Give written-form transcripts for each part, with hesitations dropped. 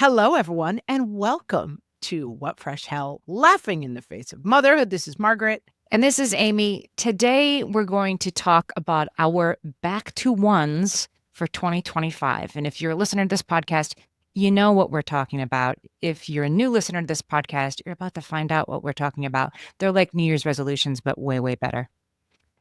Hello, everyone, and welcome to What Fresh Hell Laughing in the Face of Motherhood. This is Margaret. And this is Amy. Today, we're going to talk about our back to ones for 2025. And if you're a listener to this podcast, you know what we're talking about. If you're a new listener to this podcast, you're about to find out what we're talking about. They're like New Year's resolutions, but way, way better.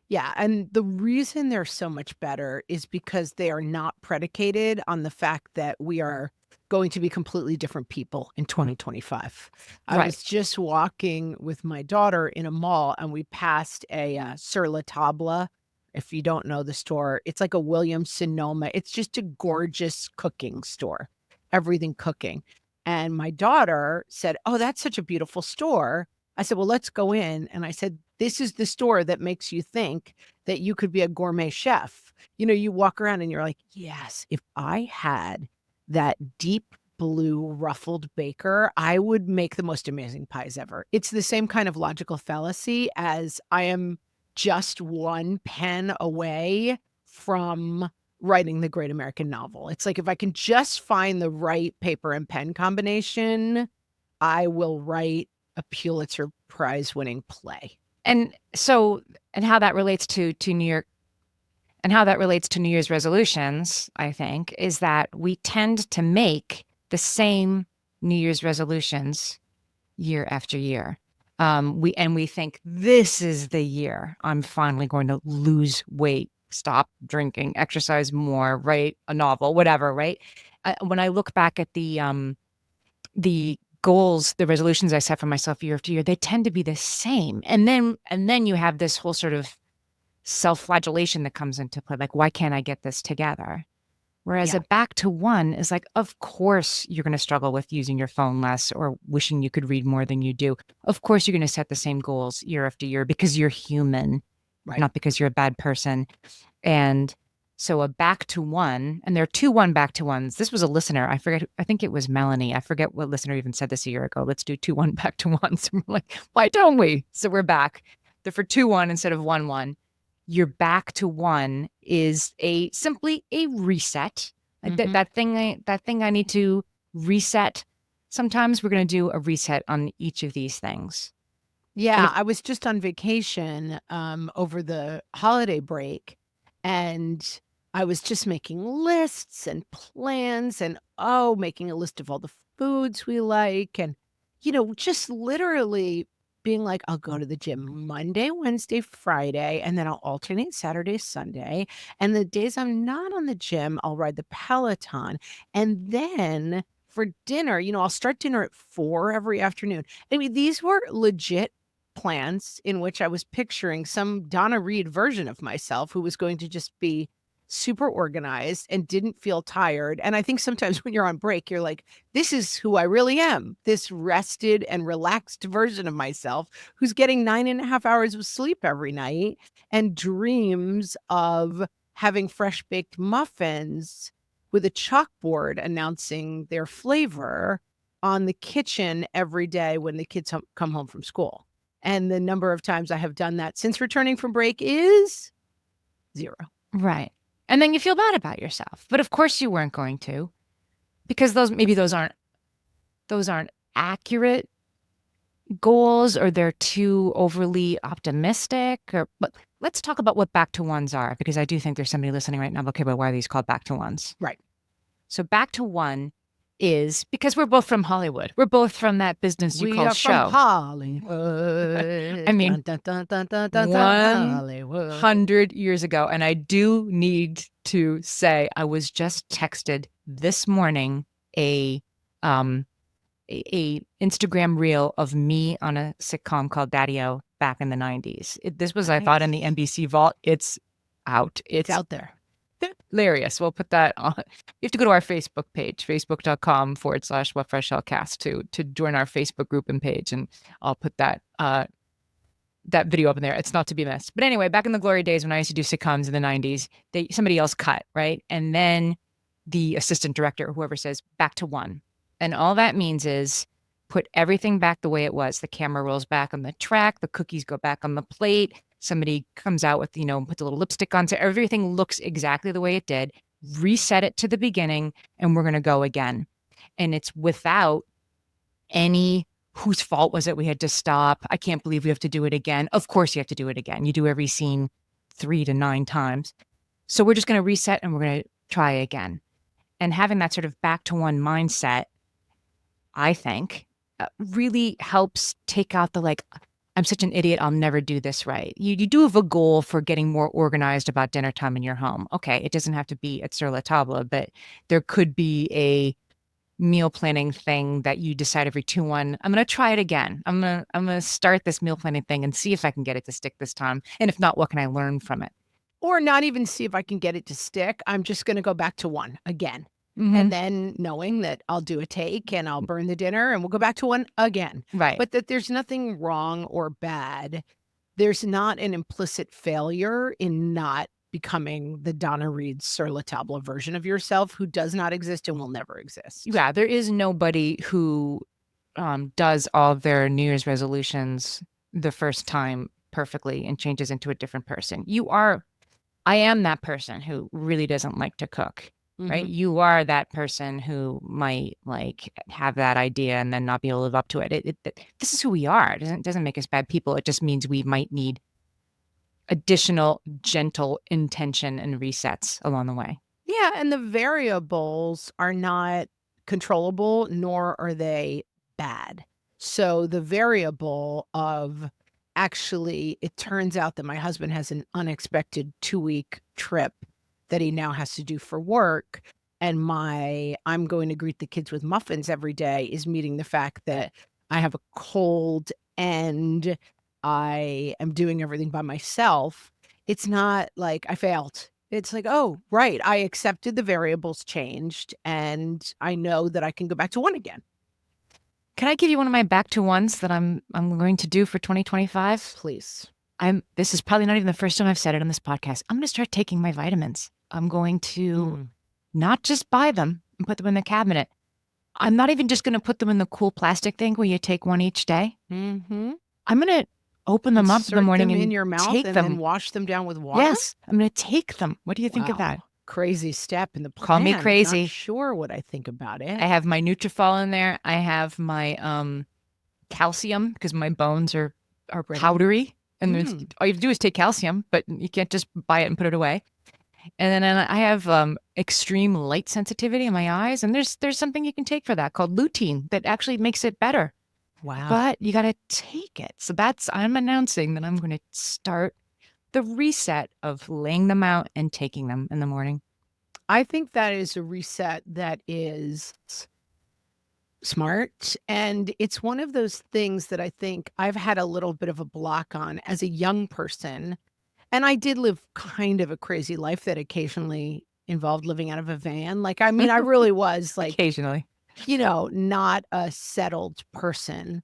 Yeah, and the reason they're so much better is because they are not predicated on the fact that we are going to be completely different people in 2025. I Right. was just walking with my daughter in a mall and we passed a Sur La Table. If you don't know the store, it's like a Williams Sonoma. It's just a gorgeous cooking store, everything cooking. And my daughter said, "Oh, that's such a beautiful store." I said, "Well, let's go in." And I said, "This is the store that makes you think that you could be a gourmet chef." You know, you walk around and you're like, yes, if I had that deep blue ruffled baker, I would make the most amazing pies ever. It's the same kind of logical fallacy as I am just one pen away from writing the great American novel. It's like if I can just find the right paper and pen combination, I will write a Pulitzer Prize winning play. And so, and how that relates to New York and how that relates to New Year's resolutions, I think, is that we tend to make the same New Year's resolutions year after year. We think this is the year I'm finally going to lose weight, stop drinking, exercise more, write a novel, whatever. Right? When I look back at the goals, the resolutions I set for myself year after year, they tend to be the same. And then you have this whole sort of self-flagellation that comes into play. Like, why can't I get this together? Whereas Yeah. a back to one is like, of course, you're going to struggle with using your phone less or wishing you could read more than you do. Of course, you're going to set the same goals year after year because you're human, Right. not because you're a bad person. And so a back to one, and there are 2 back to ones. This was a listener. I forget. I think it was Melanie. I forget what listener even said this a year ago. Let's do 2 back to ones. And we're like, why don't we? So we're back. They're for 2 instead of 1. Your back to one is simply a reset. Mhm. That thing I need to reset. Sometimes we're going to do a reset on each of these things. And Yeah, if I was just on vacation over the holiday break, and I was just making lists and plans and making a list of all the foods we like and just literally being like, I'll go to the gym Monday, Wednesday, Friday, and then I'll alternate Saturday, Sunday. And the days I'm not on the gym, I'll ride the Peloton. And then for dinner, I'll start dinner at 4 every afternoon. I mean, these were legit plans in which I was picturing some Donna Reed version of myself who was going to just be super organized and didn't feel tired. And I think sometimes when you're on break, you're like, this is who I really am, this rested and relaxed version of myself who's getting 9.5 hours of sleep every night and dreams of having fresh baked muffins with a chalkboard announcing their flavor on the kitchen every day when the kids come home from school. And the number of times I have done that since returning from break is 0. right. And then you feel bad about yourself. But of course you weren't going to, because those aren't accurate goals, or they're too overly optimistic. But let's talk about what back to ones are, because I do think there's somebody listening right now. Okay, but why are these called back to ones? Right. So back to one is because we're both from Hollywood. We're both from that business you We call are from show. Hollywood. I mean, Dun, dun, dun, dun, dun, dun, Hollywood. 100 years ago. And I do need to say, I was just texted this morning um a Instagram reel of me on a sitcom called Daddy-O back in the 90s. This was, I thought, in the NBC vault. It's out. It's out there. Hilarious. We'll put that on. You have to go to our Facebook page, facebook.com/whatfreshhellcast to join our Facebook group and page. And I'll put that video up in there. It's not to be missed. But anyway, back in the glory days when I used to do sitcoms in the 90s, somebody else cut, right? And then the assistant director or whoever says back to one. And all that means is put everything back the way it was. The camera rolls back on the track, the cookies go back on the plate. Somebody comes out with, puts a little lipstick on, so everything looks exactly the way it did. Reset it to the beginning, and we're going to go again. and it's without any whose fault was it we had to stop. I can't believe we have to do it again. Of course you have to do it again. You do every scene 3 to 9 times. So we're just going to reset and we're going to try again. And having that sort of back to one mindset, I think, really helps take out the like, I'm such an idiot, I'll never do this right. You do have a goal for getting more organized about dinner time in your home. Okay, it doesn't have to be at sur la table, but there could be a meal planning thing that you decide every 2-1. I'm going to try it again. I'm going to start this meal planning thing and see if I can get it to stick this time. And if not, what can I learn from it? Or not even see if I can get it to stick. I'm just gonna go back to 1 again. And Mhm. then knowing that I'll do a take and I'll burn the dinner and we'll go back to 1 again. Right. But that there's nothing wrong or bad. There's not an implicit failure in not becoming the Donna Reed sur la table version of yourself who does not exist and will never exist. Yeah, there is nobody who does all of their New Year's resolutions the first time perfectly and changes into a different person. I am that person who really doesn't like to cook, right? Mhm. You are that person who might like have that idea and then not be able to live up to it. This is who we are. It doesn't make us bad people. It just means we might need additional gentle intention and resets along the way. Yeah, and the variables are not controllable, nor are they bad. So the variable of actually, it turns out that my husband has an unexpected 2-week trip that he now has to do for work. And my I'm going to greet the kids with muffins every day is meeting the fact that I have a cold and I am doing everything by myself. It's not like I failed. It's like, "Oh, right, I accepted the variables changed, and I know that I can go back to 1 again." Can I give you one of my back to ones that I'm going to do for 2025? Please. This is probably not even the first time I've said it on this podcast. I'm going to start taking my vitamins. I'm going to Mm. not just buy them and put them in the cabinet. I'm not even just going to put them in the cool plastic thing where you take one each day. Mhm. I'm going to open them up in the Insert morning them in and your mouth take and then them. wash them down with water? Yes, I'm going to take them. What do you think of that? Wow. Crazy step in the Call me plan. I'm not crazy. sure what I think about it. I have my Nutrafol in there. I have my calcium because my bones are Brittle. powdery. And there's Mm. all you have to do is take calcium, but you can't just buy it and put it away. And then I have extreme light sensitivity in my eyes, and there's something you can take for that called lutein that actually makes it better. Wow. But you got to take it. So I'm announcing that I'm going to start the reset of laying them out and taking them in the morning. I think that is a reset that is smart, and it's one of those things that I think I've had a little bit of a block on as a young person, and I did live kind of a crazy life that occasionally involved living out of a van, like, I mean, I really was, like, Occasionally. not a settled person,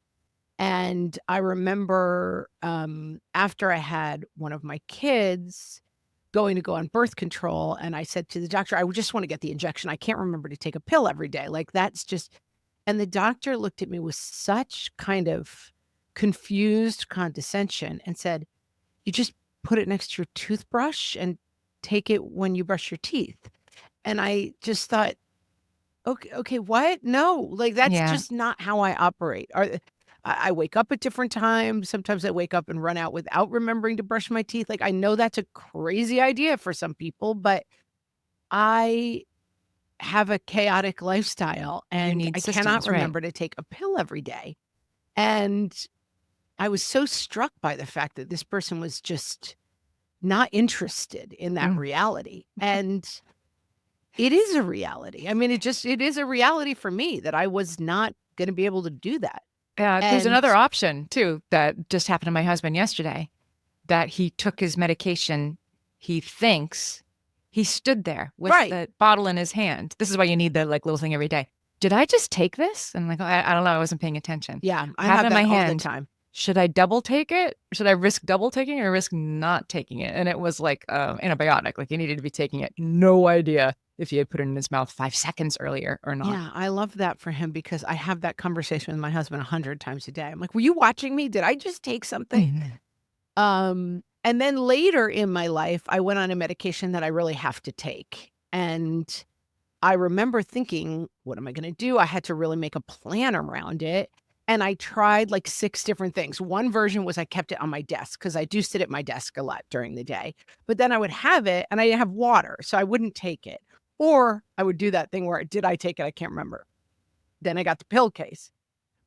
and I remember, after I had one of my kids going to go on birth control, and I said to the doctor, "I would just wanna get the injection, I can't remember to take a pill every day, like, that's just." And the doctor looked at me with such kind of confused condescension and said, "You just put it next to your toothbrush and take it when you brush your teeth." And I just thought, Okay, what? No, like, that's Yeah. just not how I operate." I wake up at different times, sometimes I wake up and run out without remembering to brush my teeth, like, I know that's a crazy idea for some people, but I have a chaotic lifestyle, You and need I cannot systems, right? remember to take a pill every day, and I was so struck by the fact that this person was just not interested in that Mm. reality, and it is a reality. I mean, it is a reality for me that I was not gonna be able to do that, Yeah, there's and another option too that just happened to my husband yesterday. That he took his medication, he thinks he stood there with right. the bottle in his hand. This is why you need the, like, little thing every day. "Did I just take this?" And I'm like, I don't know, I wasn't paying attention. Yeah, I Have it have in my that all the hand. time. Should I double take it? Should I risk double taking it or risk not taking it? And it was like, antibiotic, like, he needed to be taking it. No idea if he had put it in his mouth 5 seconds earlier or not. Yeah, I love that for him because I have that conversation with my husband 100 times a day. I'm like, "Were you watching me? Did I just take something?" And then later in my life, I went on a medication that I really have to take, and I remember thinking, what am I going to do? I had to really make a plan around it. And I tried like 6 different things. One version was I kept it on my desk because I do sit at my desk a lot during the day. But then I would have it and I didn't have water, so I wouldn't take it. Or I would do that thing where did I take it? I can't remember. Then I got the pill case,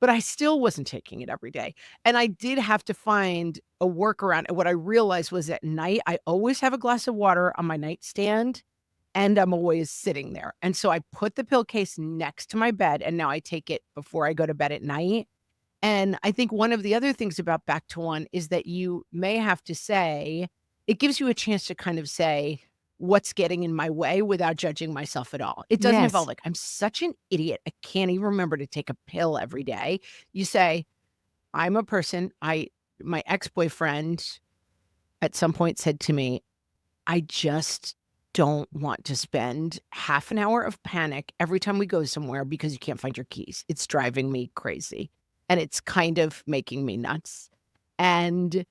but I still wasn't taking it every day. And I did have to find a workaround. And what I realized was at night, I always have a glass of water on my nightstand and I'm always sitting there. And so I put the pill case next to my bed and now I take it before I go to bed at night. And I think one of the other things about back to one is that you may have to say, it gives you a chance to kind of say, what's getting in my way without judging myself at all. It doesn't involve Yes. like, I'm such an idiot. I can't even remember to take a pill every day. You say, I'm a person. My ex-boyfriend at some point said to me, I just don't want to spend half an hour of panic every time we go somewhere because you can't find your keys. It's driving me crazy. And it's kind of making me nuts. And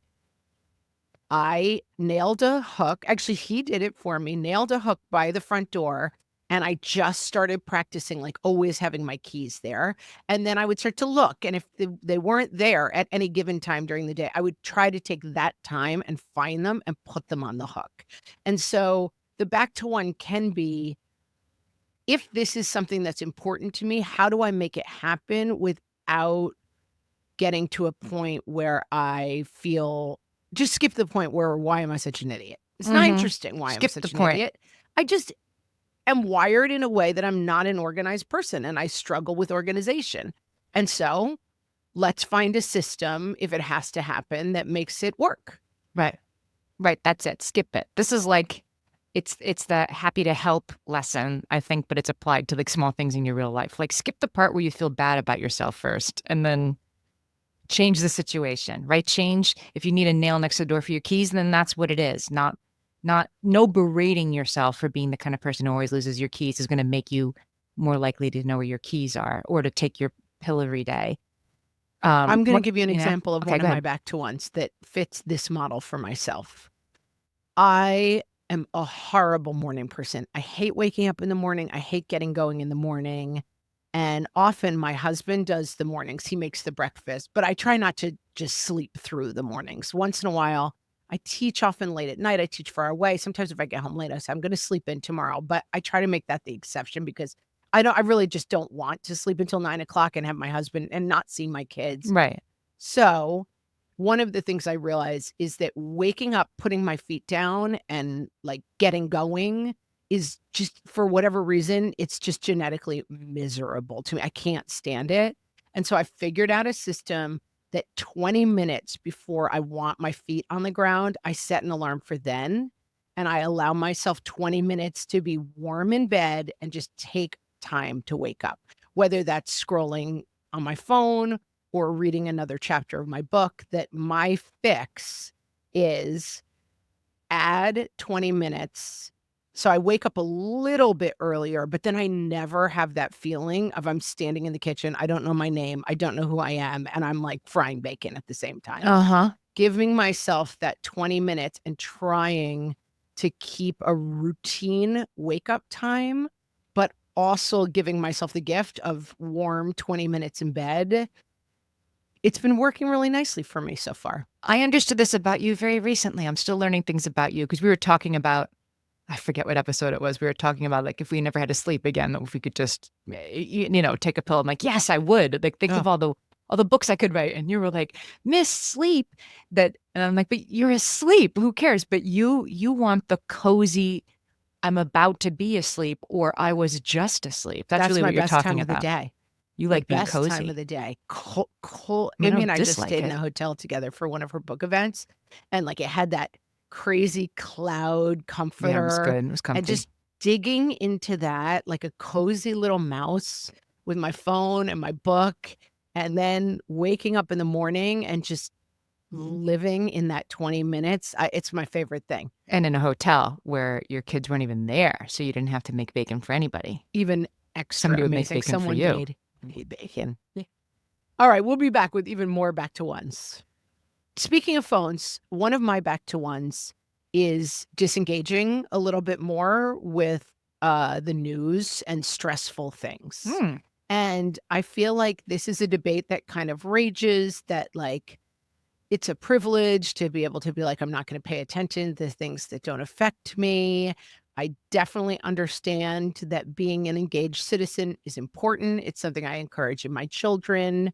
I nailed a hook. Actually, he did it for me, nailed a hook by the front door. And I just started practicing, like always having my keys there. And then I would start to look. And if they weren't there at any given time during the day, I would try to take that time and find them and put them on the hook. And so the back to one can be, if this is something that's important to me, how do I make it happen without getting to a point where I feel just skip the point where why am I such an idiot? It's not Mhm. interesting why I'm Skip the such an point. idiot. I just am wired in a way that I'm not an organized person and I struggle with organization. And so let's find a system, if it has to happen, that makes it work. Right. Right, that's it. Skip it. This is like it's the happy to help lesson, I think, but it's applied to like small things in your real life. Like skip the part where you feel bad about yourself first and then change the situation, right? Change if you need a nail next to the door for your keys, then that's what it is. Not no berating yourself for being the kind of person who always loses your keys is going to make you more likely to know where your keys are or to take your pill every day. I'm going to What give you an you know? example of Okay, one go of my ahead. back to ones that fits this model for myself. I am a horrible morning person. I hate waking up in the morning. I hate getting going in the morning. And often my husband does the mornings. He makes the breakfast, but I try not to just sleep through the mornings. Once in a while, I teach often late at night. I teach far away. Sometimes if I get home late, I say, I'm going to sleep in tomorrow, but I try to make that the exception because I really just don't want to sleep until 9 o'clock and have my husband and not see my kids. Right. So one of the things I realize is that waking up, putting my feet down and like getting going is just for whatever reason, it's just genetically miserable to me. I can't stand it. And so I figured out a system that 20 minutes before I want my feet on the ground, I set an alarm for then. And I allow myself 20 minutes to be warm in bed and just take time to wake up, whether that's scrolling on my phone or reading another chapter of my book. That my fix is add 20 minutes. So I wake up a little bit earlier, but then I never have that feeling of I'm standing in the kitchen. I don't know my name. I don't know who I am. And I'm like frying bacon at the same time. Uh-huh. Giving myself that 20 minutes and trying to keep a routine wake up time, but also giving myself the gift of warm 20 minutes in bed. It's been working really nicely for me so far. I understood this about you very recently. I'm still learning things about you because we were talking about, I forget what episode it was. We were talking about like if we never had to sleep again, if we could just, take a pill. I'm like, yes, I would. Like think Oh, of all the books I could write. And you were like, miss sleep. And I'm like, but you're asleep. Who cares? But you want the cozy, I'm about to be asleep or I was just asleep. That's that's really my what you're best talking time of the about. day. You The like being best time cozy. of the day. Cold. I Amy don't and I just dislike stayed in it. a hotel together for one of her book events, and like it had that crazy cloud Yeah, it was comforter, good. It was and comfy. just digging into that like a cozy little mouse with my phone and my book, and then waking up in the morning and just living in that 20 minutes. It's my favorite thing. And in a hotel where your kids weren't even there, so you didn't have to make bacon for anybody. Even extra Somebody would make amazing. bacon for Someone you. made bacon. Yeah. All right, we'll be back with even more back to ones. Speaking of phones, one of my back to ones is disengaging a little bit more with the news and stressful things. Hmm. And I feel like this is a debate that kind of rages that, like, it's a privilege to be able to be like, I'm not going to pay attention to things that don't affect me. I definitely understand that being an engaged citizen is important. It's something I encourage in my children.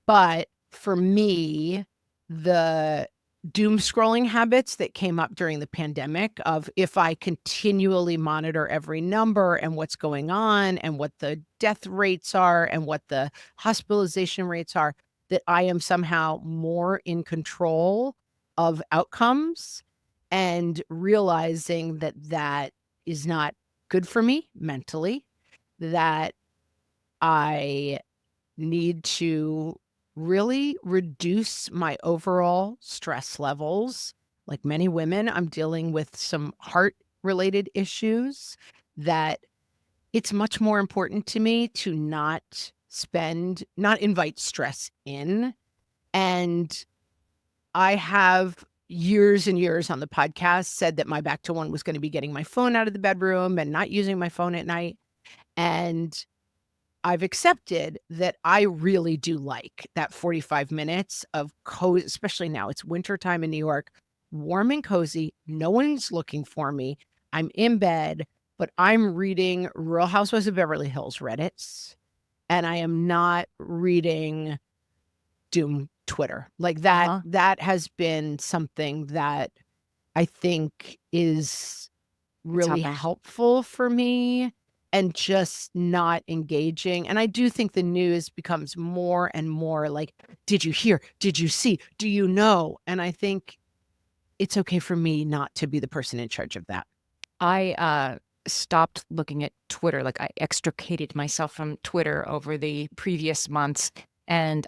But for me, the doom scrolling habits that came up during the pandemic of if I continually monitor every number and what's going on and what the death rates are and what the hospitalization rates are, that I am somehow more in control of outcomes, and realizing that that is not good for me mentally, that I need to really reduce my overall stress levels. Like many women, I'm dealing with some heart related issues, that it's much more important to me to not invite stress in. And I have years and years on the podcast said that my back to one was going to be getting my phone out of the bedroom and not using my phone at night. And I've accepted that I really do like that 45 minutes of cozy, especially now it's wintertime in New York, warm and cozy. No one's looking for me. I'm in bed, but I'm reading Real Housewives of Beverly Hills Reddits, and I am not reading doom Twitter. Like Uh-huh. that has been something that I think is It's really helping. helpful for me, and just not engaging. And I do think the news becomes more and more like, did you hear? Did you see? Do you know? And I think it's okay for me not to be the person in charge of that. I stopped looking at Twitter. Like I extricated myself from Twitter over the previous months. And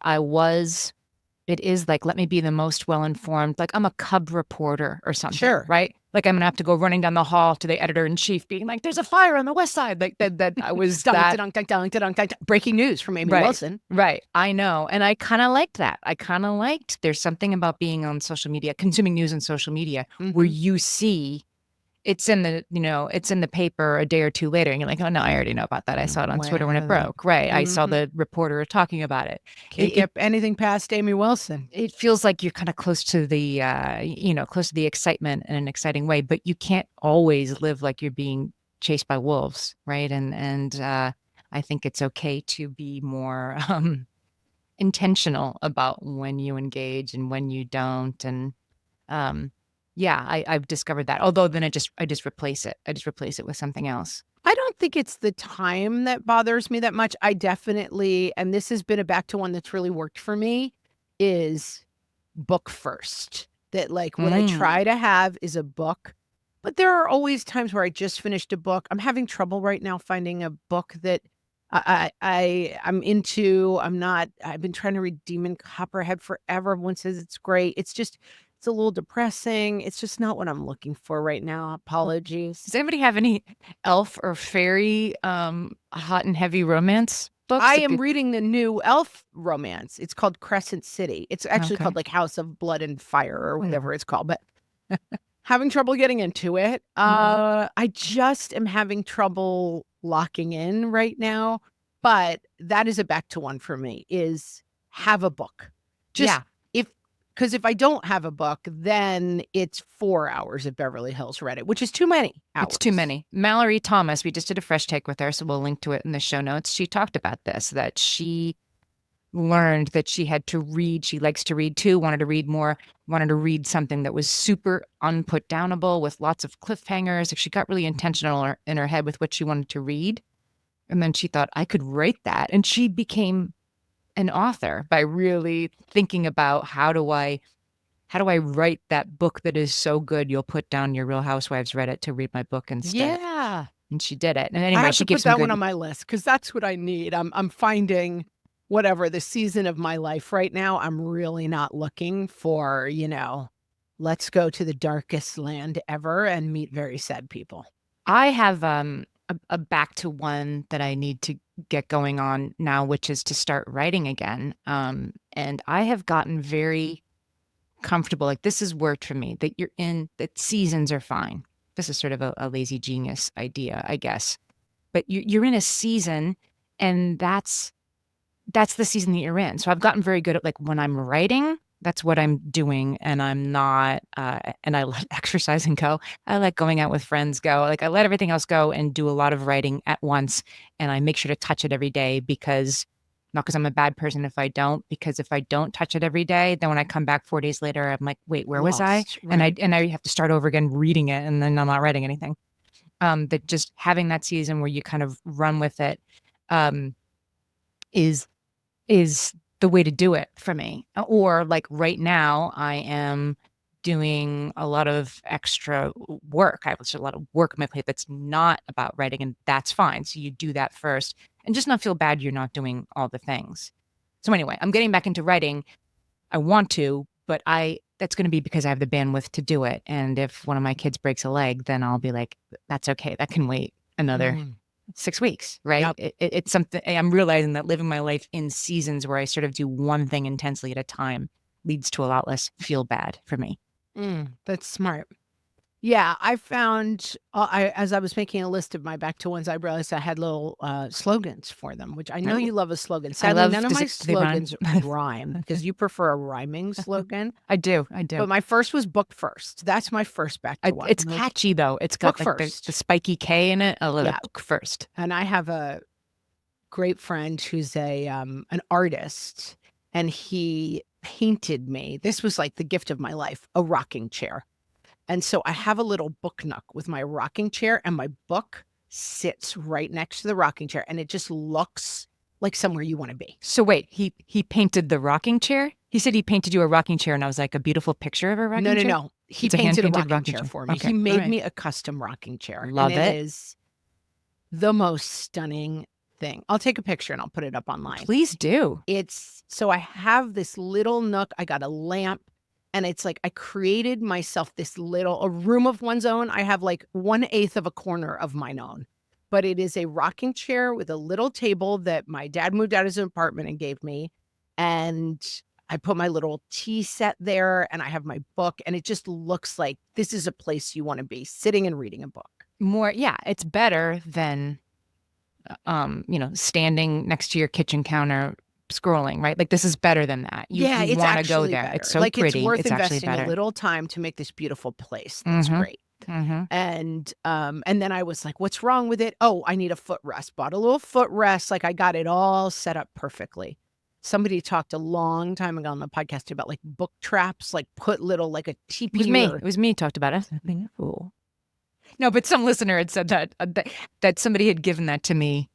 it is like, let me be the most well-informed. Like I'm a cub reporter or something, Sure. right? Like I'm gonna have to go running down the hall to the editor in chief being like, there's a fire on the west side. Like that I was Dunk, that. dunk, dunk, dunk, dunk, dunk. Breaking news from Amy Right. Wilson. Right. I know. And I kind of liked that. I kind of liked there's something about being on social media, consuming news on social media where Hmm. you see it's in the paper a day or two later, and you're like, oh no, I already know about that. I saw it on Twitter when it Well, broke. Right. I saw mhm. the reporter talking about it. Can't It it, get anything past Amy Wilson. it feels like you're kind of close to the close to the excitement in an exciting way, but you can't always live like you're being chased by wolves, right? And I think it's okay to be more intentional about when you engage and when you don't. And um, yeah, I've discovered that. Although then I just replace it. I just replace it with something else. I don't think it's the time that bothers me that much. I definitely, and this has been a back to one that's really worked for me, is book first. That, like, what I Mm. try to have is a book, but there are always times where I just finished a book. I'm having trouble right now finding a book that I'm into. I've been trying to read Demon Copperhead forever. Everyone says it's great. It's a little depressing. It's just not what I'm looking for right now. Well, Apologies. does anybody have any elf or fairy hot and heavy romance I books? If am you reading the new elf romance. It's called Crescent City. It's actually called, okay. like, House of Blood and Fire or Mm. whatever it's called, but having trouble getting into it. Mhm. I just am having trouble locking in right now, but that is a back to one for me, is have a book. Just Yeah, if because if I don't have a book, then it's 4 hours of Beverly Hills Reddit, which is too many it's too hours. many. Mallory Thomas, we just did a fresh take with her, so we'll link to it in the show notes. She talked about this, that she learned that she had to read. She likes to read too, wanted to read more, wanted to read something that was super unput downable with lots of cliffhangers. If she got really intentional in her head with what she wanted to read, and then she thought, I could write that. And she became an author by really thinking about how do I write that book that is so good you'll put down your Real Housewives Reddit to read my book instead. Yeah. And she did it. And I anyway, have she to gave put some that one good on my list because that's what I need. I'm finding whatever the season of my life right now, I'm really not looking for, let's go to the darkest land ever and meet very sad people. I have a back to one that I need to get going on now, which is to start writing again. And I have gotten very comfortable. Like this has worked for me, that seasons are fine. this is sort of a lazy genius idea, I guess. But you're in a season, and that's the season that you're in. So I've gotten very good at like when I'm writing, that's what I'm doing. And I'm not, and I let exercising go. I let going out with friends go. Like I let everything else go and do a lot of writing at once. And I make sure to touch it every day because not because I'm a bad person if I don't, because if I don't touch it every day, then when I come back 4 days later, I'm like, wait, where was I? Lost, And right? I have to start over again reading it and then I'm not writing anything. That just having that season where you kind of run with it, um, is is the way to do it for me. Or like right now, I am doing a lot of extra work. I have a lot of work on my plate that's not about writing, and that's fine. So you do that first and just not feel bad you're not doing all the things. So anyway, I'm getting back into writing. I want to, but I that's going to be because I have the bandwidth to do it. And if one of my kids breaks a leg, then I'll be like, that's okay. That can wait another Mm. 6 weeks, right? Yep. It's something I'm realizing that living my life in seasons where I sort of do one thing intensely at a time leads to a lot less feel bad for me. That's smart. Yeah, I found as I was making a list of my back to ones, I realized I had little slogans for them, which I know Oh, you love a slogan. I Sadly, love, none of my do they rhyme? slogans rhyme because you prefer a rhyming slogan. I do. I do. But my first was book first. That's my first back to one. It's catchy though. It's Book got like the first. spiky K in it. I love it. Yeah. Book first. And I have a great friend who's a an artist, and he painted me. This was like the gift of my life, a rocking chair. And so I have a little book nook with my rocking chair, and my book sits right next to the rocking chair, and it just looks like somewhere you want to be. So wait, he painted the rocking chair? He said he painted you a rocking chair, and I was like, a beautiful picture of a No, rocking no, chair? no. He It's a painted a hand-painted rocking rocking chair chair. for me. Okay. He All made right. me a custom rocking chair, and Love it it. is the most stunning thing. I'll take a picture and I'll put it up online. Please do. It's so I have this little nook. I got a lamp, and it's like I created myself this little a room of one's own. I have like 1/8 of a corner of mine own, but it is a rocking chair with a little table that my dad moved out of his apartment and gave me. And I put my little tea set there, and I have my book, and it just looks like this is a place you want to be sitting and reading a book. More, yeah, it's better than standing next to your kitchen counter scrolling, right? Like this is better than that. Yeah, You it's want to go actually there. It's better. so Like, it's pretty. worth It's actually investing a better. little time to make this beautiful place. That's Mm-hmm. great. Mm-hmm. And then I was like, "What's wrong with it?" "Oh, I need a footrest." Bought a little footrest, like, I got it all set up perfectly. Somebody talked a long time ago on the podcast about, like, book traps, like, put little like, a It was teepee me. or It was me talked about it. I think, cool. No, but some listener had said that somebody had given that to me.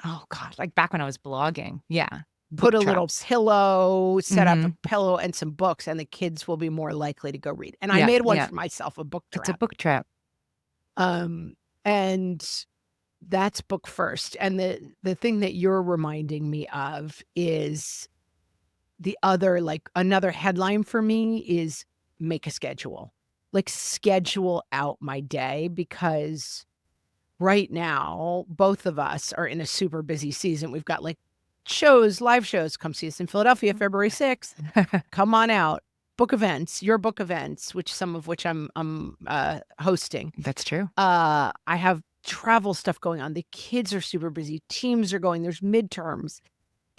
Oh God, like back when I was blogging. Yeah. put Book a little traps. pillow, set up a Mhm. pillow and some books, and the kids will be more likely to go read. And I Yeah, made one yeah. for myself, a book It's a trap. book trap. Um, and that's book first. And the thing that you're reminding me of is the other like, another headline for me is make a schedule. Like, schedule out my day because right now, both of us are in a super busy season. We've got, like, shows, live shows. Come see us in Philadelphia, February 6th. Come on out. Book events, your book events, which some of which I'm hosting. That's true. I have travel stuff going on. The kids are super busy. Teams are going. There's midterms.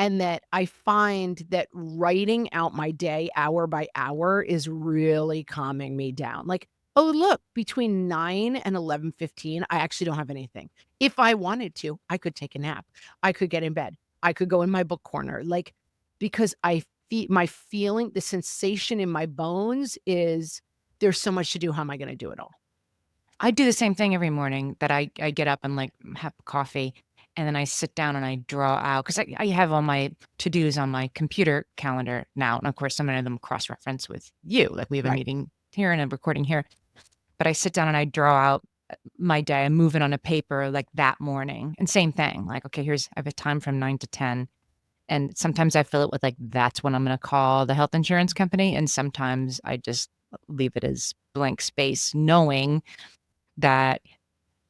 And that I find that writing out my day hour by hour is really calming me down. Like, oh, look, between 9 and 11:15, I actually don't have anything. If I wanted to, I could take a nap. I could get in bed. I could go in my book corner. Like, because I feel my feeling, the sensation in my bones is there's so much to do. How am I going to do it all? I do the same thing every morning that I get up and like have coffee and then I sit down and I draw out because I have all my to-dos on my computer calendar now. And of course, some of them cross-reference with you. Like we have a Right. meeting here and a recording here. But I sit down and I draw out my day. I move it on a paper like that morning. And same thing. Like, okay, I have a time from 9 to 10. And sometimes I fill it with like, that's when I'm going to call the health insurance company. And sometimes I just leave it as blank space, knowing that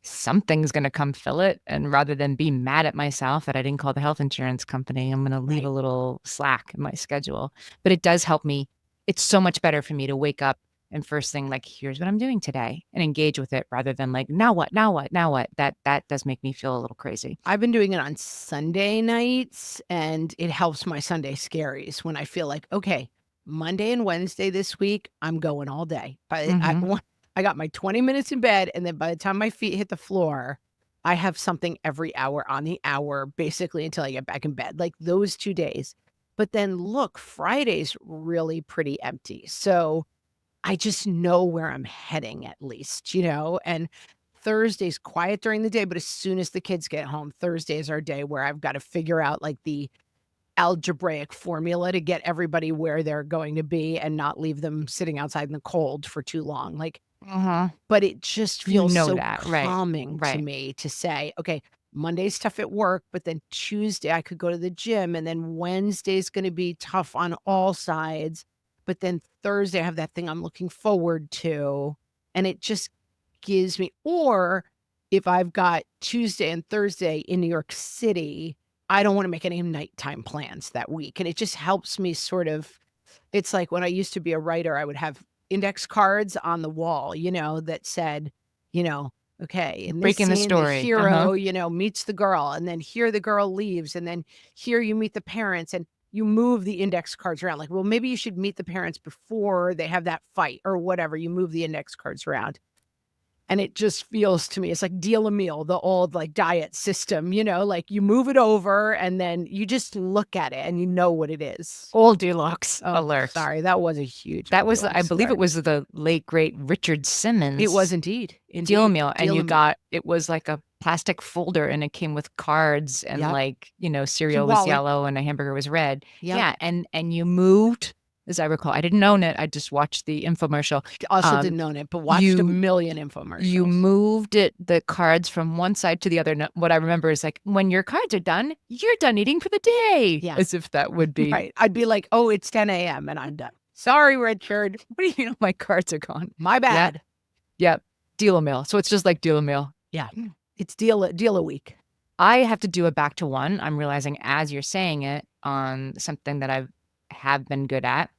something's going to come fill it. And rather than be mad at myself that I didn't call the health insurance company, I'm going to leave Right. a little slack in my schedule. But it does help me. It's so much better for me to wake up and first thing, like, here's what I'm doing today, and engage with it rather than like, now what, now what, now what. That does make me feel a little crazy. I've been doing it on Sunday nights, and it helps my Sunday scaries when I feel like, okay, Monday and Wednesday this week, I'm going all day. But Mhm. I got my 20 minutes in bed, and then by the time my feet hit the floor, I have something every hour on the hour, basically until I get back in bed, like those 2 days. But then look, Friday's really pretty empty. So I just know where I'm heading at least, and Thursday's quiet during the day, but as soon as the kids get home, Thursday is our day where I've got to figure out like the algebraic formula to get everybody where they're going to be and not leave them sitting outside in the cold for too long. Like, Uh-huh. but it just You feels know so that. Right. calming to Right. me to say, okay, Monday's tough at work, but then Tuesday I could go to the gym, and then Wednesday's going to be tough on all sides. But then Thursday I have that thing I'm looking forward to. And it just gives me, or if I've got Tuesday and Thursday in New York City, I don't want to make any nighttime plans that week. And it just helps me sort of, it's like when I used to be a writer, I would have index cards on the wall, that said, you know, okay, in this Breaking the scene, the story. Uh-huh. hero, meets the girl, and then here the girl leaves, and then here you meet the parents, and you move the index cards around. Like, well, maybe you should meet the parents before they have that fight or whatever. You move the index cards around. And it just feels to me, it's like deal a meal, the old like diet system, like you move it over and then you just look at it and you know what it is. Goldilocks Oh, alert. sorry. That was a huge That was, I Goldilocks believe it alert. was the late great Richard It was Simmons indeed. deal Indeed. meal, and Deal you a meal. got, it was like a plastic folder, and it came with cards, and Yep. like, Cute cereal was Wally. yellow and a hamburger was red. Yep. Yeah, and you moved, as I recall. I didn't own it. I just watched the infomercial. Also Um, didn't own it, but watched a you million you infomercials. moved the cards from one side to the other. No, what I remember is like, when your cards are done, you're done eating for the day. Yeah. As if that would be Right. I'd be like, oh, it's 10 a.m. and I'm done. Sorry, Richard. what do you know? My cards are gone. My Yeah, bad. yeah. Deal a meal. So it's just like deal a meal. Yeah. It's deal a week. I have to do a back to one. I'm realizing as you're saying it on something that have been good at.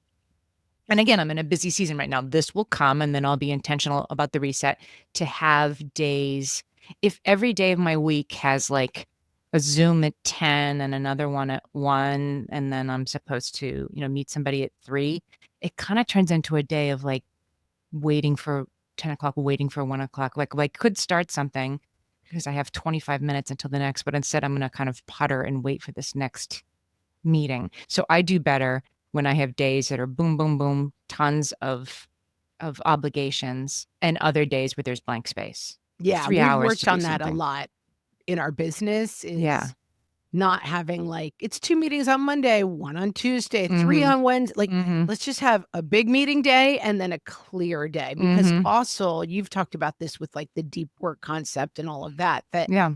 And again, I'm in a busy season right now. This will come, and then I'll be intentional about the reset to have days. If every day of my week has like a Zoom at 10 and another one at 1, and then I'm supposed to, meet somebody at 3, it kind of turns into a day of like waiting for 10 o'clock, waiting for 1 o'clock. Like, I could start something because I have 25 minutes until the next, but instead I'm going to kind of putter and wait for this next meeting. So I do better when I have days that are boom, boom, boom, tons of obligations, and other days where there's blank space. Yeah. 3 We've hours to worked do on that a something. lot in our business Yeah. is not having like, it's 2 meetings on Monday, 1 on Tuesday, 3 Mhm. on Wednesday. Like, Mhm. let's just have a big meeting day and then a clear day. Because Mhm. also, you've talked about this with like the deep work concept and all of that, that Yeah.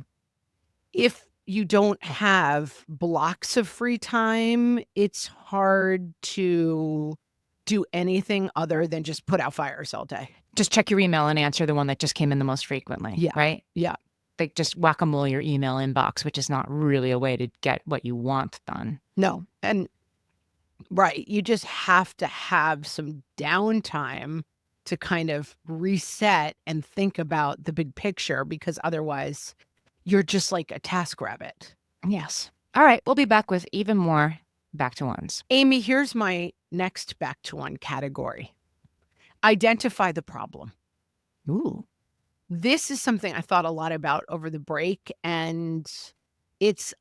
if you don't have blocks of free time, it's hard to do anything other than just put out fires all day. Just check your email and answer the one that just came in the most frequently, Yeah. right? Yeah. Like, just whack-a-mole your email inbox, which is not really a way to get what you want done. No. And right, you just have to have some downtime to kind of reset and think about the big picture, because otherwise you're just like a TaskRabbit. Yes. All right, we'll be back with even more back to ones. Amy, here's my next back to one category. Identify the problem. Ooh. This is something I thought a lot about over the break, and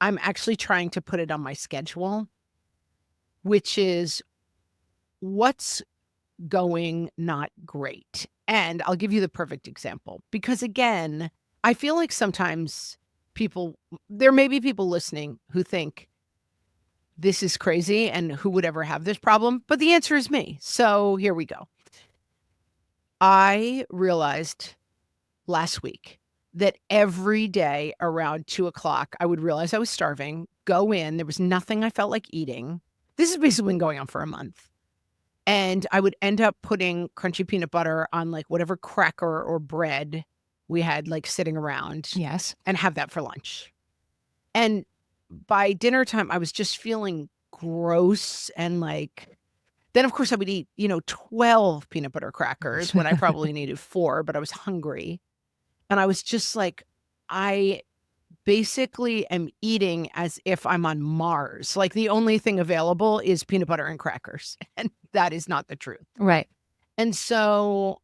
I'm actually trying to put it on my schedule, which is what's going not great. And I'll give you the perfect example, because again, I feel like sometimes there may be people listening who think this is crazy and who would ever have this problem, but the answer is me. So here we go. I realized last week that every day around 2 o'clock, I would realize I was starving, go in, there was nothing I felt like eating. This has basically been going on for a month. And I would end up putting crunchy peanut butter on like whatever cracker or bread we had like sitting around Yes. and have that for lunch. And by dinner time, I was just feeling gross and like Then, of course, I would eat, 12 peanut butter crackers when I probably needed 4, but I was hungry. And I was just like, I basically am eating as if I'm on Mars. Like, the only thing available is peanut butter and crackers, and that is not the truth. Right. And so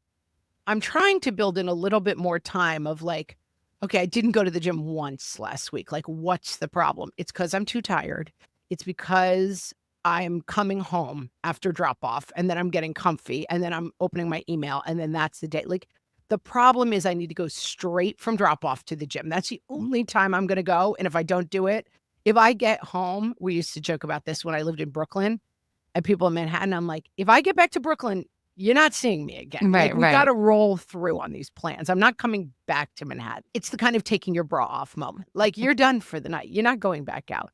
I'm trying to build in a little bit more time of like, okay, I didn't go to the gym once last week. Like, what's the problem? It's because I'm too tired. It's because I'm coming home after drop off and then I'm getting comfy and then I'm opening my email and then that's the day. Like, the problem is I need to go straight from drop off to the gym. That's the only time I'm going to go. And if I don't do it, if I get home, we used to joke about this when I lived in Brooklyn and people in Manhattan. I'm like, if I get back to Brooklyn, you're not seeing me again. Right, Like, we got to roll through on these plans. I'm not coming back to Manhattan. It's the kind of taking your bra off moment. Like, you're done for the night. You're not going back out.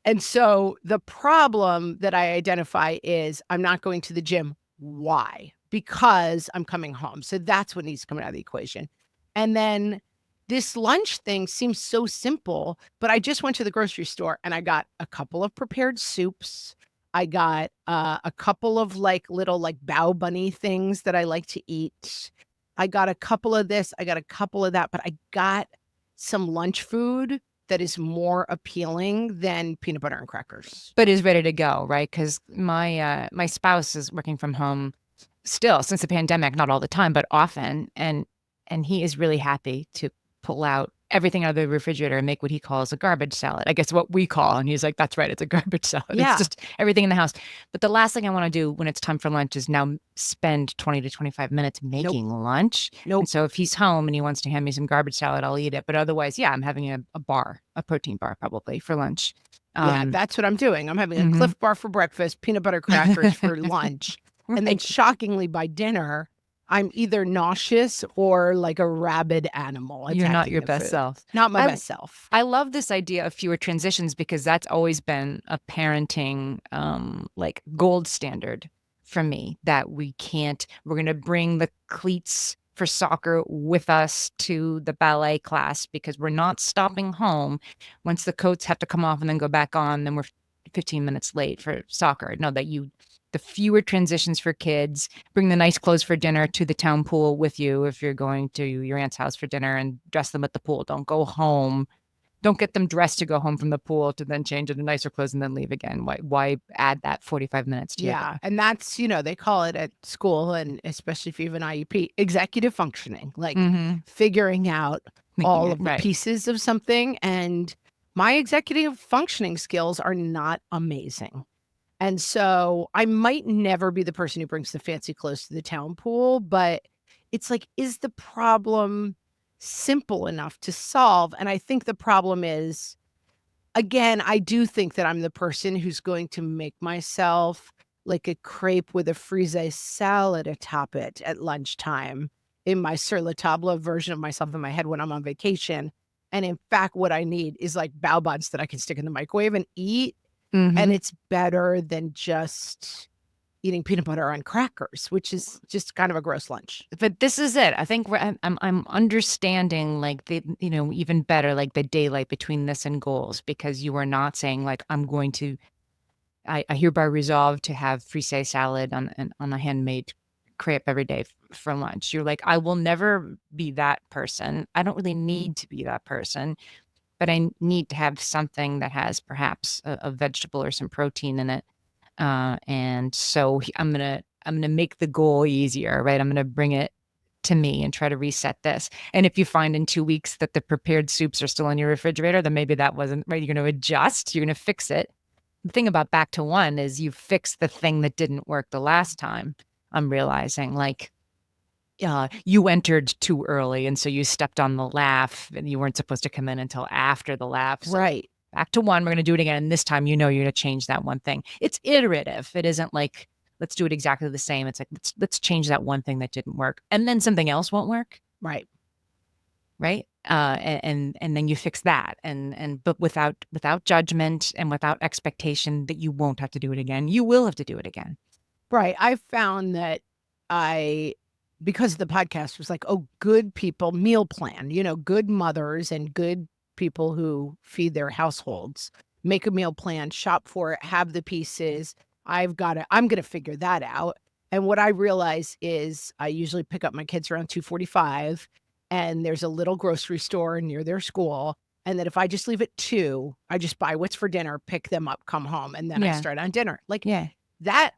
And so the problem that I identify is I'm not going to the gym. Why? Because I'm coming home. So that's what needs to come out of the equation. And then this lunch thing seems so simple, but I just went to the grocery store and I got a couple of prepared soups. I got a couple of like little like bao bunny things that I like to eat. I got a couple of this, I got a couple of that, but I got some lunch food that is more appealing than peanut butter and crackers. But is ready to go, right? Because my spouse is working from home still since the pandemic, not all the time, but often, and he is really happy to pull out everything out of the refrigerator and make what he calls a garbage salad. I guess what we call, and he's like, "That's right, it's a garbage salad. Yeah. It's just everything in the house." But the last thing I want to do when it's time for lunch is now spend 20 to 25 minutes making lunch. Nope. And so if he's home and he wants to hand me some garbage salad, I'll eat it. But otherwise, yeah, I'm having a protein bar probably for lunch. Yeah, that's what I'm doing. I'm having a Cliff Bar for breakfast, peanut butter crackers for lunch. And then shockingly by dinner, I'm either nauseous or like a rabid animal. You're not your best self. Not my best self. I love this idea of fewer transitions because that's always been a parenting like gold standard for me, that we're going to bring the cleats for soccer with us to the ballet class because we're not stopping home. Once the coats have to come off and then go back on, then we're 15 minutes late for soccer. No, the fewer transitions for kids, bring the nice clothes for dinner to the town pool with you if you're going to your aunt's house for dinner and dress them at the pool. Don't go home. Don't get them dressed to go home from the pool to then change into nicer clothes and then leave again. Why add that 45 minutes to Yeah. And that's, they call it at school, and especially if you have an IEP, executive functioning, like figuring out all of the pieces of something. And my executive functioning skills are not amazing. And so I might never be the person who brings the fancy clothes to the town pool, but it's like, is the problem simple enough to solve? And I think the problem is, again, I do think that I'm the person who's going to make myself like a crepe with a frisee salad atop it at lunchtime in my sur la table version of myself in my head when I'm on vacation. And in fact, what I need is like bao buns that I can stick in the microwave and eat. And it's better than just eating peanut butter on crackers, which is just kind of a gross lunch. But this is it. I think I'm understanding like even better, like the daylight between this and goals, because you are not saying like I hereby resolve to have frisee salad on a handmade crepe every day for lunch. You're like, I will never be that person. I don't really need to be that person. But I need to have something that has perhaps a vegetable or some protein in it. And so I'm gonna make the goal easier, right? I'm gonna bring it to me and try to reset this. And if you find in 2 weeks that the prepared soups are still in your refrigerator, then maybe that wasn't right. You're gonna adjust, you're gonna fix it. The thing about back to one is you fix the thing that didn't work the last time. I'm realizing like, you entered too early, and so you stepped on the laugh, and you weren't supposed to come in until after the laugh. So right. Back to one, we're going to do it again. And this time, you're going to change that one thing. It's iterative. It isn't like, let's do it exactly the same. It's like, let's change that one thing that didn't work. And then something else won't work. Right. Right. And then you fix that. But without judgment and without expectation that you won't have to do it again. You will have to do it again. Right. I found that because the podcast was like, oh, good people meal plan, good mothers and good people who feed their households, make a meal plan, shop for it, have the pieces. I'm going to figure that out. And what I realize is I usually pick up my kids around 2:45, and there's a little grocery store near their school. And that if I just leave at 2, I just buy what's for dinner, pick them up, come home, and then I Yeah. start on dinner. Like Yeah. that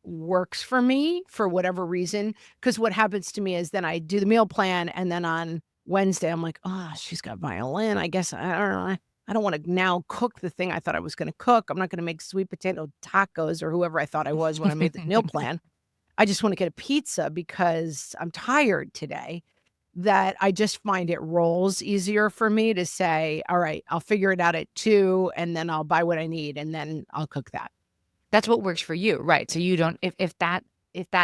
works for me for whatever reason. Because what happens to me is then I do the meal plan, and then on Wednesday, I'm like, oh, she's got violin. I guess I don't know. I don't want to now cook the thing I thought I was going to cook. I'm not going to make sweet potato tacos or whoever I thought I was when I made the meal plan. I just want to get a pizza because I'm tired today. That I just find it rolls easier for me to say, all right, I'll figure it out at 2, and then I'll buy what I need, and then I'll cook that. That's what works for you, right? So you don't if that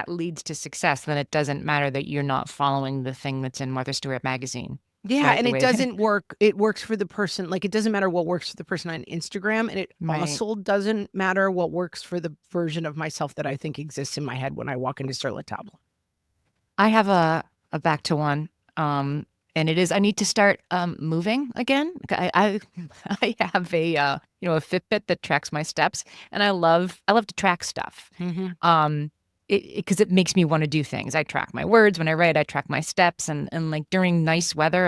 leads to success, then it doesn't matter that you're not following the thing that's in Martha Stewart magazine. Yeah, Right, and the it way doesn't work. It works for the person. Like, it doesn't matter what works for the person on Instagram, and it Right. also doesn't matter what works for the version of myself that I think exists in my head when I walk into Sur La Table. I have a back to one, and it is I need to start moving again. I I have a a Fitbit that tracks my steps, and I love to track stuff. Because it makes me want to do things. I track my words when I write. I track my steps, and like during nice weather,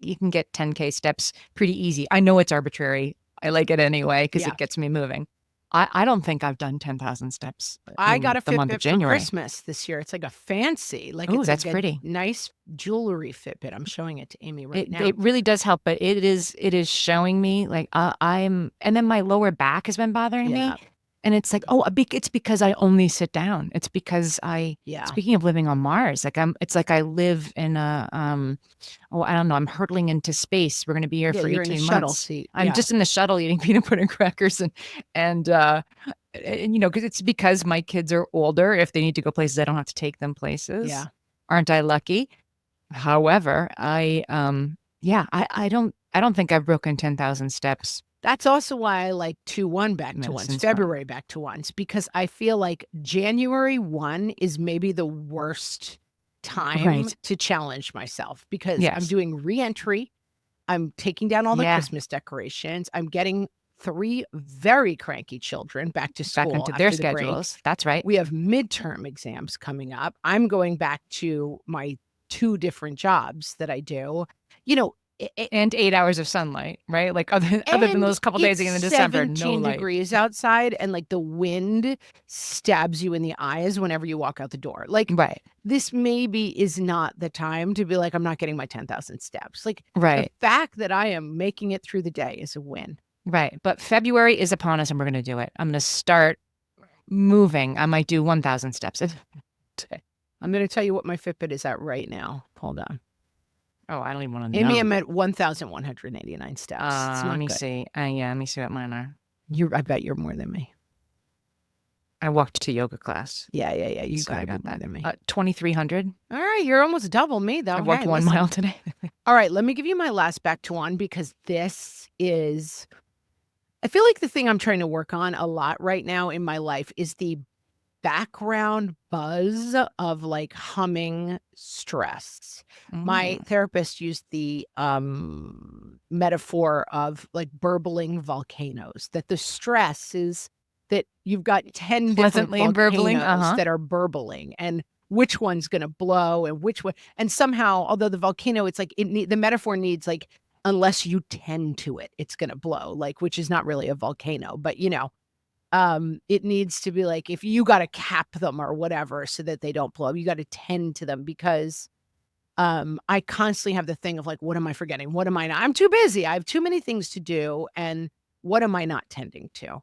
you can get 10K steps pretty easy. I know it's arbitrary. I like it anyway because Yeah. it gets me moving. I don't think I've done 10,000 steps I in got a the month of Fitbit for January. Christmas this year. It's like a fancy, like Oh, it's that's like a pretty. nice jewelry Fitbit. I'm showing it to Amy right now. It really does help, but it is showing me like I'm, and then my lower back has been bothering Yeah. me, and it's like, oh, it's because I only sit down. It's because Yeah. Speaking of living on Mars, it's like I live in a I don't know, I'm hurtling into space. We're going to be here Yeah, for you're in 18 a shuttle months. seat. I'm Yeah. just in the shuttle eating peanut butter and crackers, and because it's because my kids are older. If they need to go places, I don't have to take them places. Yeah. Aren't I lucky? However, I don't think I've broken 10,000 steps. That's also why I like 2-1 back to ones, Medicine's fun. February back to ones, because I feel like January 1 is maybe the worst time Right. to challenge myself because I'm Yes. doing reentry. I'm taking down all the Yeah. Christmas decorations. I'm getting 3 very cranky children back to school Back into their after the break. schedules. That's right. We have midterm exams coming up. I'm going back to my 2 different jobs that I do. You know, And 8 hours of sunlight, right? Like other than those couple days in it's December, no 17 light. degrees outside, and like the wind stabs you in the eyes whenever you walk out the door. Like Right. this maybe is not the time to be like, I'm not getting my 10,000 steps. Like Right. the fact that I am making it through the day is a win. Right. But February is upon us and we're going to do it. I'm going to start moving. I might do 1,000 steps. I'm going to tell you what my Fitbit is at right now. Hold on. Oh, I don't even want to Amy, know. I'm at 1,189 steps. It's not Let me good. see. Yeah, let me see what mine are. I bet you're more than me. I walked to yoga class. Yeah. You So I got got more that. than me. 2,300. All right, you're almost double me though. I walked Hey, 1 listen. mile today. All right, let me give you my last back to one because this is, I feel like the thing I'm trying to work on a lot right now in my life is the background buzz of like humming stress. My therapist used the metaphor of like burbling volcanoes, that the stress is that you've got 10 different Pleasantly burbling, volcanoes that are burbling, and which one's going to blow and which one. And somehow, although the volcano, it's like the metaphor needs like, unless you tend to it, it's going to blow, like, which is not really a volcano, but it needs to be like, if you got to cap them or whatever so that they don't blow, you got to tend to them because I constantly have the thing of like, what am I forgetting? What am I not? I'm too busy. I have too many things to do. And what am I not tending to?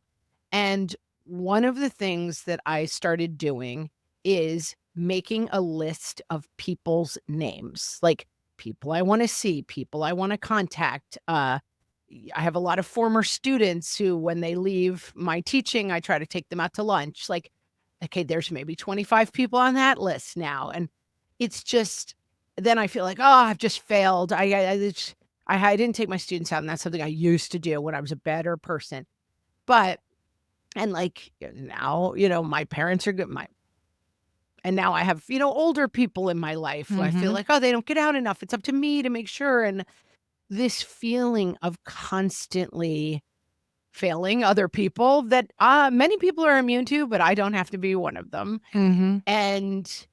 And one of the things that I started doing is making a list of people's names, like people I want to see, people I want to contact. I have a lot of former students who, when they leave my teaching, I try to take them out to lunch. Like, okay, there's maybe 25 people on that list now. And it's just, then I feel like, oh, I've just failed. I didn't take my students out, and that's something I used to do when I was a better person. But, and like now, my parents are good. And now I have, older people in my life who I feel like, oh, they don't get out enough. It's up to me to make sure. And this feeling of constantly failing other people that many people are immune to, but I don't have to be one of them. Mm-hmm. And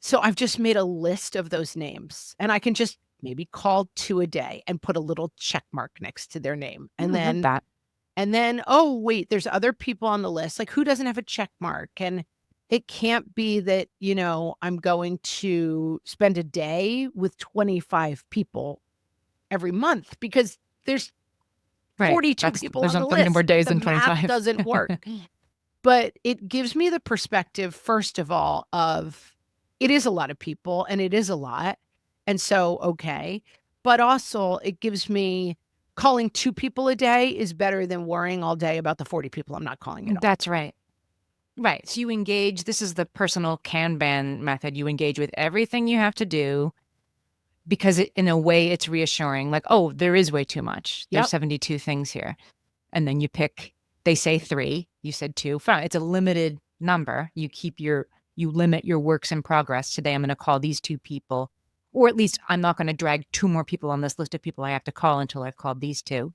so I've just made a list of those names, and I can just maybe call 2 a day and put a little check mark next to their name. I love that. And then, oh, wait, there's other people on the list. Like, who doesn't have a check mark? And it can't be that, I'm going to spend a day with 25 people every month because there's Right. 42 people There's on the not many list. more days The than math 25. doesn't work. But it gives me the perspective, first of all, of it is a lot of people and it is a lot. And so, okay. But also, it gives me calling 2 people a day is better than worrying all day about the 40 people I'm not calling at all. That's right. Right. So you engage, this is the personal Kanban method. You engage with everything you have to do because in a way it's reassuring. Like, oh, there is way too much. Yep. There's 72 things here. And then you pick, they say 3, you said 2. Fine. It's a limited number. You limit your works in progress. Today I'm going to call these 2 people, or at least I'm not going to drag 2 more people on this list of people I have to call until I've called these 2.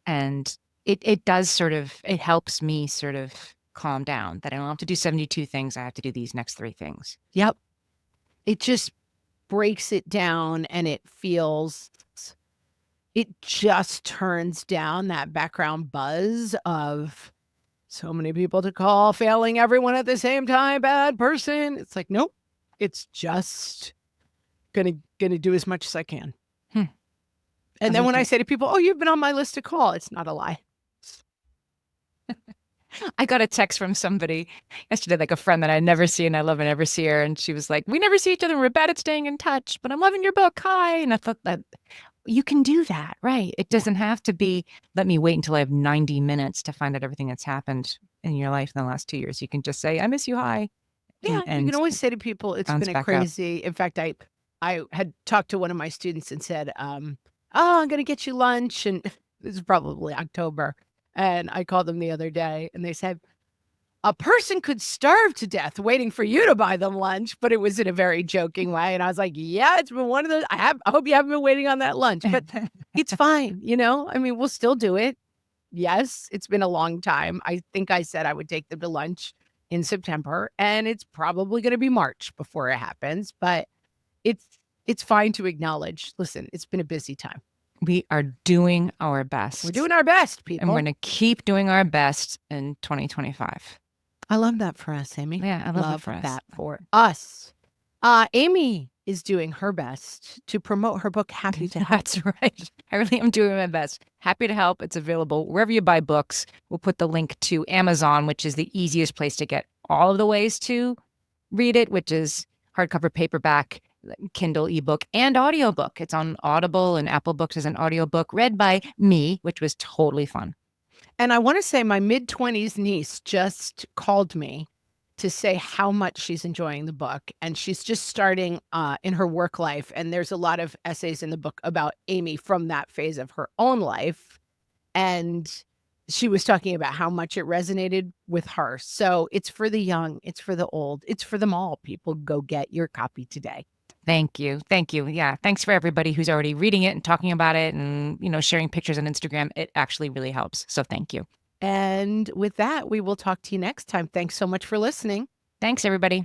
And it does it helps me sort of calm down that I don't have to do 72 things. I have to do these next 3 things. Yep. It just breaks it down, and it just turns down that background buzz of so many people to call, failing everyone at the same time, bad person. It's like, nope, it's just gonna do as much as I can. And then when I say to people, oh, you've been on my list to call, it's not a lie. I got a text from somebody yesterday, like a friend that I never see and I love and never see her. And she was like, we never see each other. We're bad at staying in touch, but I'm loving your book. Hi. And I thought that you can do that, right? It doesn't have to be, let me wait until I have 90 minutes to find out everything that's happened in your life in the last 2 years. You can just say, I miss you. Hi. Yeah. You can always say to people, it's been a crazy. In fact, I had talked to one of my students and said, oh, I'm going to get you lunch. And this is probably October. And I called them the other day and they said, a person could starve to death waiting for you to buy them lunch, but it was in a very joking way. And I was like, yeah, it's been one of those. I hope you haven't been waiting on that lunch, but it's fine. I mean, we'll still do it. Yes, it's been a long time. I think I said I would take them to lunch in September, and it's probably going to be March before it happens, but it's fine to acknowledge, listen, it's been a busy time. We are doing our best. We're doing our best, people. And we're going to keep doing our best in 2025. I love that for us, Amy. Yeah, I love that for us. Amy is doing her best to promote her book, Happy to Help. That's right. I really am doing my best. Happy to Help. It's available wherever you buy books. We'll put the link to Amazon, which is the easiest place to get all of the ways to read it, which is hardcover, paperback, Kindle, ebook, and audiobook. It's on Audible and Apple Books as an audiobook read by me, which was totally fun. And I want to say my mid-20s niece just called me to say how much she's enjoying the book. And she's just starting in her work life. And there's a lot of essays in the book about Amy from that phase of her own life. And she was talking about how much it resonated with her. So it's for the young, it's for the old, it's for them all. People, go get your copy today. Thank you. Thank you. Yeah. Thanks for everybody who's already reading it and talking about it and, sharing pictures on Instagram. It actually really helps. So thank you. And with that, we will talk to you next time. Thanks so much for listening. Thanks, everybody.